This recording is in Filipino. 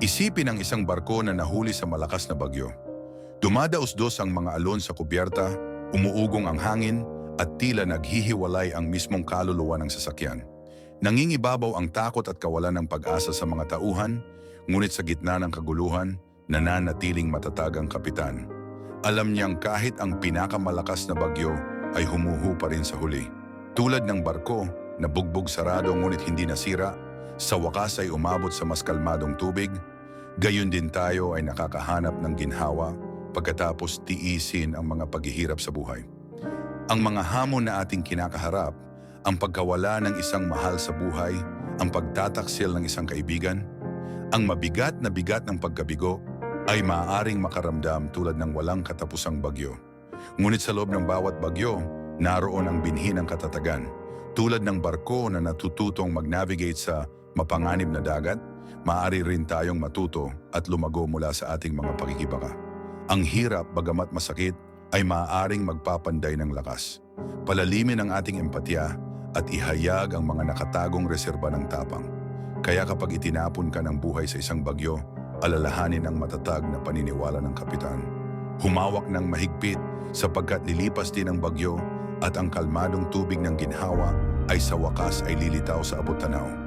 Isipin ang isang barko na nahuli sa malakas na bagyo. Dumadaos-dos ang mga alon sa kubyerta, umuugong ang hangin, at tila naghihiwalay ang mismong kaluluwa ng sasakyan. Nangingibabaw ang takot at kawalan ng pag-asa sa mga tauhan, ngunit sa gitna ng kaguluhan, nananatiling matatag ang kapitan. Alam niyang kahit ang pinakamalakas na bagyo ay humuhu pa rin sa huli. Tulad ng barko na bugbog sarado ngunit hindi nasira, sa wakas ay umabot sa mas kalmadong tubig, gayon din tayo ay nakakahanap ng ginhawa pagkatapos tiisin ang mga paghihirap sa buhay. Ang mga hamon na ating kinakaharap, ang pagkawala ng isang mahal sa buhay, ang pagtataksil ng isang kaibigan, ang mabigat na bigat ng pagkabigo ay maaaring makaramdam tulad ng walang katapusang bagyo. Ngunit sa loob ng bawat bagyo, naroon ang binhi ng katatagan. Tulad ng barko na natututong mag-navigate sa mapanganib na dagat, maaari rin tayong matuto at lumago mula sa ating mga pakikibaka. Ang hirap, bagamat masakit, ay maaaring magpapanday ng lakas. Palalimin ang ating empatya at ihayag ang mga nakatagong reserba ng tapang. Kaya kapag itinapon ka ng buhay sa isang bagyo, alalahanin ang matatag na paniniwala ng kapitan. Humawak ng mahigpit sapagkat lilipas din ang bagyo at ang kalmadong tubig ng ginhawa ay sa wakas ay lilitaw sa abot-tanaw.